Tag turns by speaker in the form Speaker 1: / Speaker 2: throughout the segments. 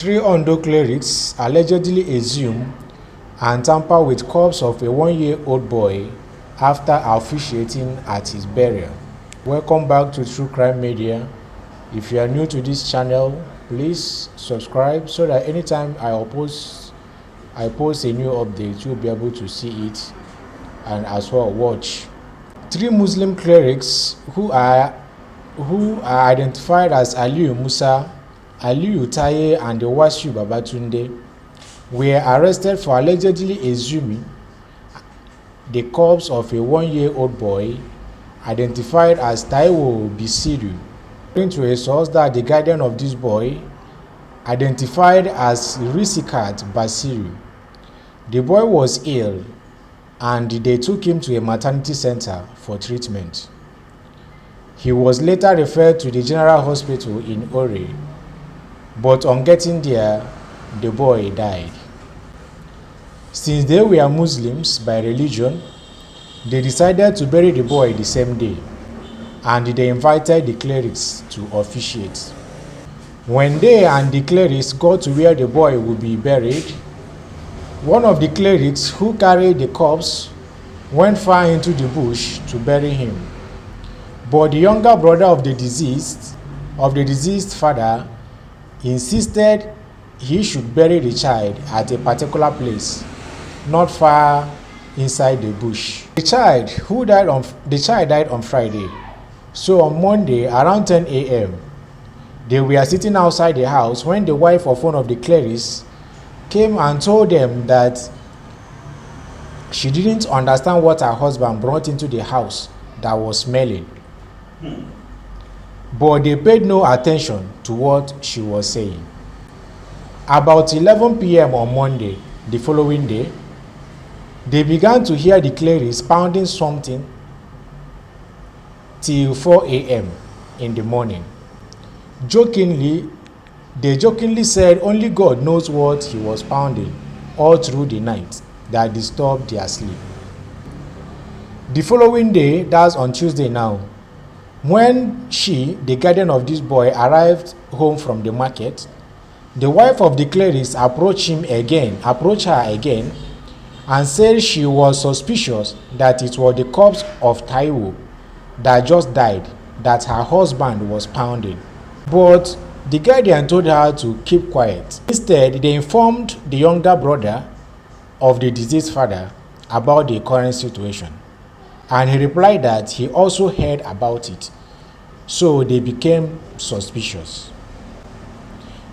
Speaker 1: Three Ondo clerics allegedly exhume and tamper with corpse of a 1-year-old boy after officiating at his burial. Welcome back to True Crime Media. If you are new to this channel, please subscribe so that anytime I post a new update, you'll be able to see it and as well watch. Three Muslim clerics who are identified as Aliyu Musa, Aliyu Taye and Wasiu Babatunde were arrested for allegedly exhuming the corpse of a 1-year-old boy identified as Taiwo Bisiru. According to a source, that the guardian of this boy identified as Risikat Basiru. The boy was ill and they took him to a maternity center for treatment. He was later referred to the General Hospital in Ore, but on getting there, the boy died. Since they were Muslims by religion, they decided to bury the boy the same day, and they invited the clerics to officiate. When they and the clerics got to where the boy would be buried, one of the clerics who carried the corpse went far into the bush to bury him. But the younger brother of the deceased father insisted he should bury the child at a particular place, not far inside the bush. The child died on Friday. So on Monday around 10 a.m., they were sitting outside the house when the wife of one of the clerics came and told them that she didn't understand what her husband brought into the house that was smelling. But they paid no attention to what she was saying. About 11 p.m. on Monday, the following day, they began to hear the clerics pounding something till 4 a.m. in the morning. They jokingly said only God knows what he was pounding all through the night that disturbed their sleep. The following day, that's on Tuesday now, when the guardian of this boy, arrived home from the market, the wife of the clerics approached her again and said she was suspicious that it was the corpse of Taiwo that just died that her husband was pounding. But the guardian told her to keep quiet. Instead, they informed the younger brother of the deceased father about the current situation, and he replied that he also heard about it, so they became suspicious.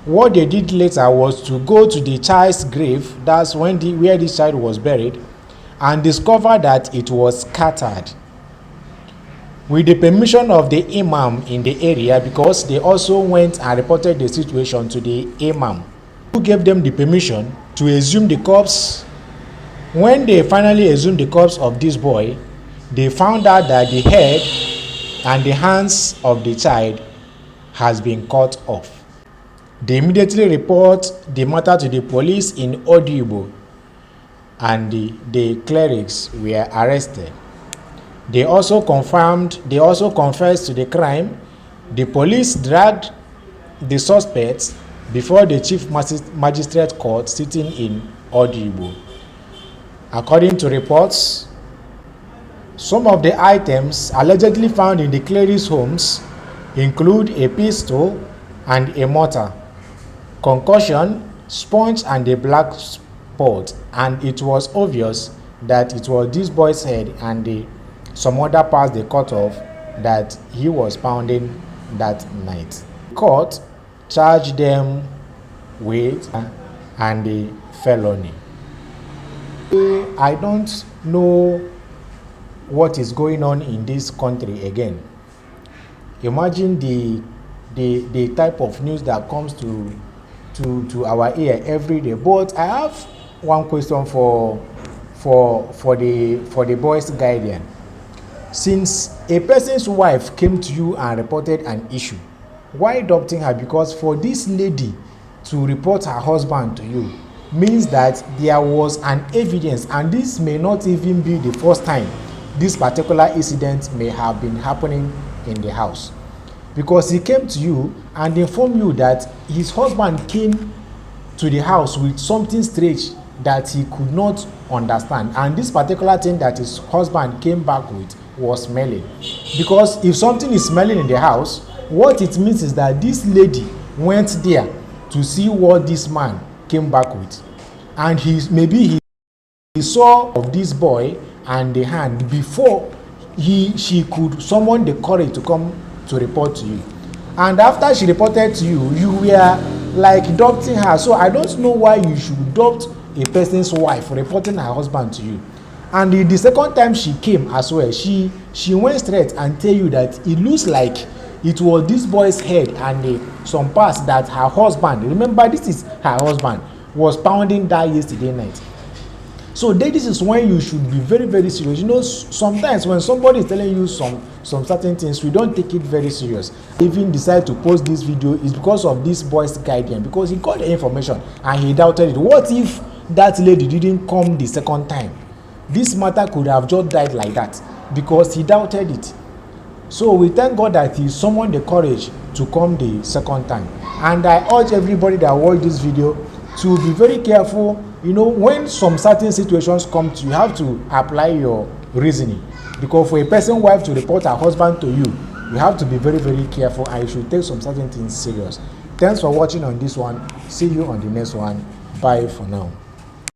Speaker 1: What they did later was to go to the child's grave, that's where this child was buried, and discover that it was scattered. With the permission of the imam in the area, because they also went and reported the situation to the imam, who gave them the permission to exhume the corpse. When they finally exhumed the corpse of this boy, they found out that the head and the hands of the child has been cut off. They immediately report the matter to the police in Ondo, and the clerics were arrested. They also confessed to the crime. The police dragged the suspects before the chief magistrate court sitting in Ondo. According to reports, some of the items allegedly found in the clerics' homes include a pistol and a mortar, concussion, sponge and a black spot, and it was obvious that it was this boy's head and some other parts they cut off that he was pounding that night. The court charged them with the felony. I don't know what is going on in this country again. Imagine the type of news that comes to our ear every day. But I have one question for the boy's guardian. Since a person's wife came to you and reported an issue, why adopting her? Because for this lady to report her husband to you means that there was an evidence, and this may not even be the first time this particular incident may have been happening in the house, because he came to you and informed you that his husband came to the house with something strange that he could not understand, and this particular thing that his husband came back with was smelling. Because if something is smelling in the house, what it means is that this lady went there to see what this man came back with, and maybe he saw of this boy and the hand before she could summon the courage to come to report to you. And after she reported to you, you were like doubting her. So I don't know why you should doubt a person's wife for reporting her husband to you. And the second time she came as well, she went straight and tell you that it looks like it was this boy's head and some parts that her husband, remember this is her husband, was pounding that yesterday night. So this is when you should be very, very serious. You know, sometimes when somebody is telling you some certain things, we don't take it very serious. Even decide to post this video is because of this boy's guardian, because he got the information and he doubted it. What if that lady didn't come the second time? This matter could have just died like that because he doubted it. So we thank God that he summoned the courage to come the second time. And I urge everybody that watch this video to be very careful. You know, when some certain situations come to you, you have to apply your reasoning. Because for a person's wife to report her husband to you, you have to be very, very careful, and you should take some certain things serious. Thanks for watching on this one. See you on the next one. Bye for now.